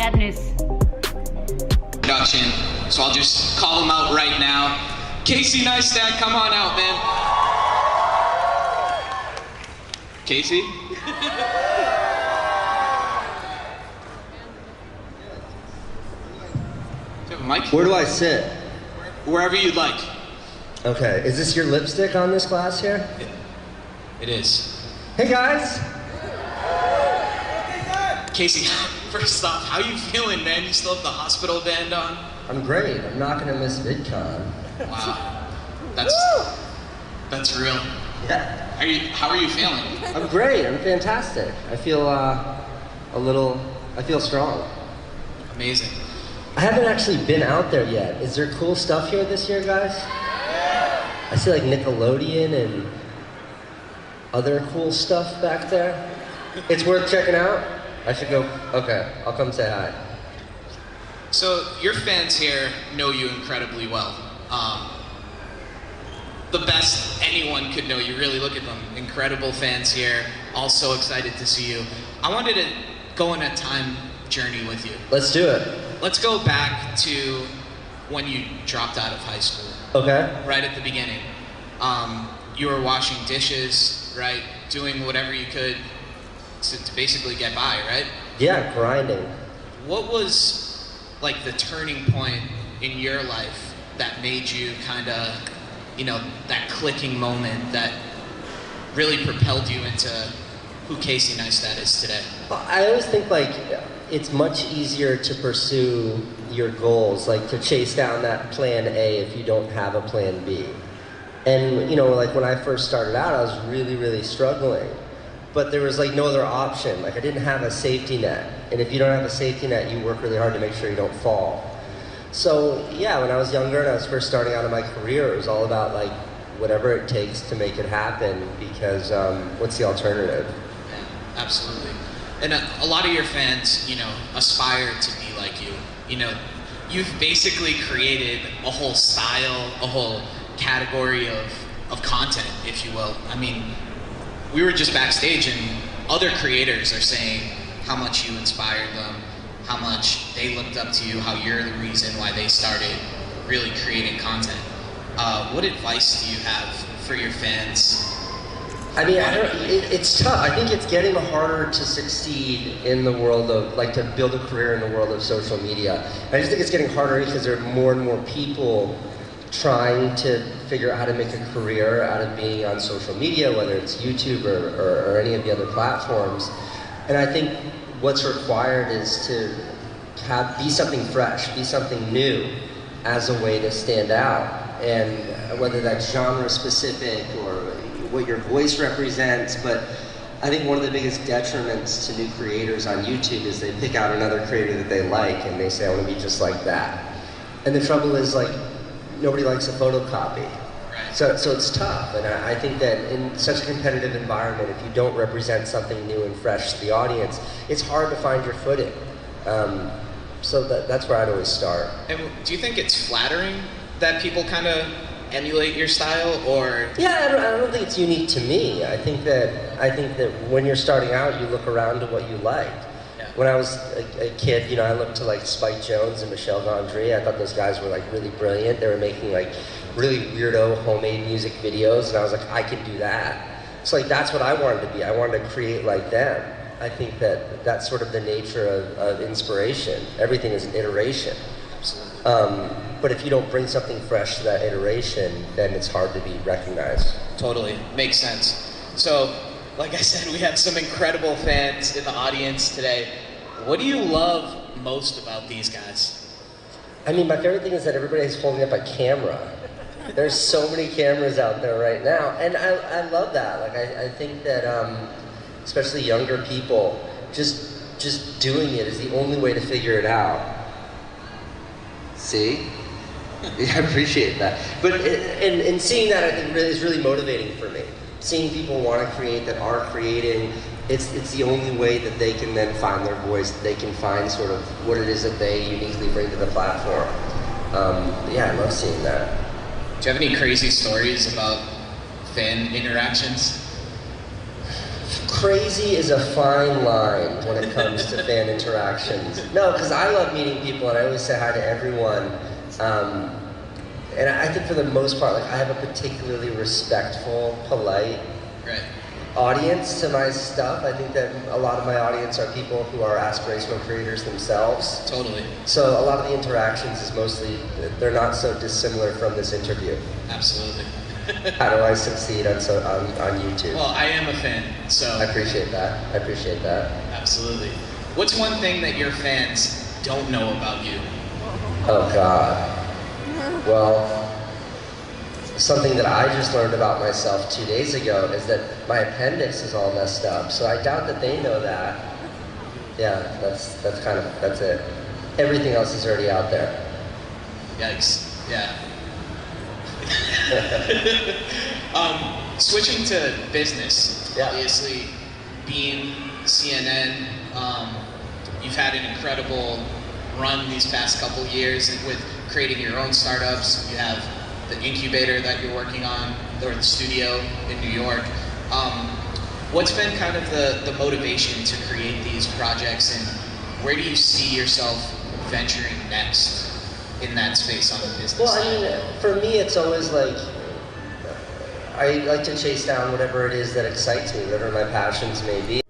bad news. Production, so I'll just call him out right now. Casey NEISTAT, come on out, man. Casey? Do you have a mic? Where do I sit? Wherever you'd like. Okay, is this your lipstick on this glass here? It is. Hey guys! Casey, first off, how you feeling, man? You still have the hospital band on? I'm great. I'm not gonna miss VidCon. Wow. That's real. Yeah. How are you feeling? I'm great. I'm fantastic. I feel I feel strong. Amazing. I haven't actually been out there yet. Is there cool stuff here this year, guys? I see like Nickelodeon and other cool stuff back there. It's worth checking out. I should go. Okay, I'll come say hi. So your fans here know you incredibly well. The best anyone could know you. Really look at them. Incredible fans here. All so excited to see you. I wanted to go on a time journey with you. Let's do it. Let's go back to when you dropped out of high school. Okay. Right at the beginning. You were washing dishes, right? Doing whatever you could to basically get by, right? Yeah, grinding. What was like the turning point in your life that made you kind of, you know, that clicking moment that really propelled you into who Casey NEISTAT is today? Well, I always think like it's much easier to pursue your goals, like to chase down that plan A if you don't have a plan B. And you know, like when I first started out, I was really, really struggling. But there was like no other option. Like I didn't have a safety net. And if you don't have a safety net, you work really hard to make sure you don't fall. So yeah, when I was younger and I was first starting out in my career, it was all about like whatever it takes to make it happen, because what's the alternative? Yeah, absolutely. And a lot of your fans, you know, aspire to be like you. You know, you've basically created a whole style, a whole category of content, if you will. I mean, we were just backstage and other creators are saying how much you inspired them, how much they looked up to you, how you're the reason why they started really creating content. What advice do you have for your fans? I mean, it's tough. I think it's getting harder to succeed in the world of, like, to build a career in the world of social media. I just think it's getting harder because there are more and more people trying to figure out how to make a career out of being on social media, whether it's YouTube or any of the other platforms. And I think what's required is to be something fresh, be something new as a way to stand out. And whether that's genre specific or what your voice represents, but I think one of the biggest detriments to new creators on YouTube is they pick out another creator that they like and they say, I want to be just like that. And the trouble is, like, nobody likes a photocopy. So it's tough, and I think that in such a competitive environment, if you don't represent something new and fresh to the audience, it's hard to find your footing. So that's where I'd always start. And do you think it's flattering that people kind of emulate your style, or? Yeah, I don't think it's unique to me. I think that when you're starting out, you look around to what you liked. Yeah. When I was a kid, you know, I looked to like Spike Jonze and Michel Gondry. I thought those guys were like really brilliant. They were making like really weirdo homemade music videos, and I was like, I could do that. So like that's what I wanted to be. I wanted to create like them. I think that that's sort of the nature of inspiration. Everything is an iteration. But if you don't bring something fresh to that iteration, then it's hard to be recognized. Totally, makes sense. So, like I said, we have some incredible fans in the audience today. What do you love most about these guys? I mean, my favorite thing is that everybody's holding up a camera. There's so many cameras out there right now, and I love that. Like I think that especially younger people, just doing it is the only way to figure it out. See? Yeah, I appreciate that. But and seeing that, I think is really motivating for me. Seeing people want to create, that are creating, it's the only way that they can then find their voice, that they can find sort of what it is that they uniquely bring to the platform. Yeah, I love seeing that. Do you have any crazy stories about fan interactions? Crazy is a fine line when it comes to fan interactions. No, because I love meeting people and I always say hi to everyone. And I think for the most part, like I have a particularly respectful, polite audience to my stuff. I think that a lot of my audience are people who are aspirational creators themselves. Totally. So a lot of the interactions is mostly, they're not so dissimilar from this interview. Absolutely. How do I succeed on YouTube? Well, I am a fan, so... I appreciate that. I appreciate that. Absolutely. What's one thing that your fans don't know about you? Oh, God. Well, something that I just learned about myself 2 days ago is that my appendix is all messed up, so I doubt that they know that. Yeah, that's it. Everything else is already out there. Yikes. Yeah. Switching to business, obviously, being CNN, you've had an incredible run these past couple years with creating your own startups. You have the incubator that you're working on, or the studio in New York. What's been kind of the motivation to create these projects, and where do you see yourself venturing next in that space on the business side? Well, I mean, for me, it's always like, I like to chase down whatever it is that excites me, whatever my passions may be.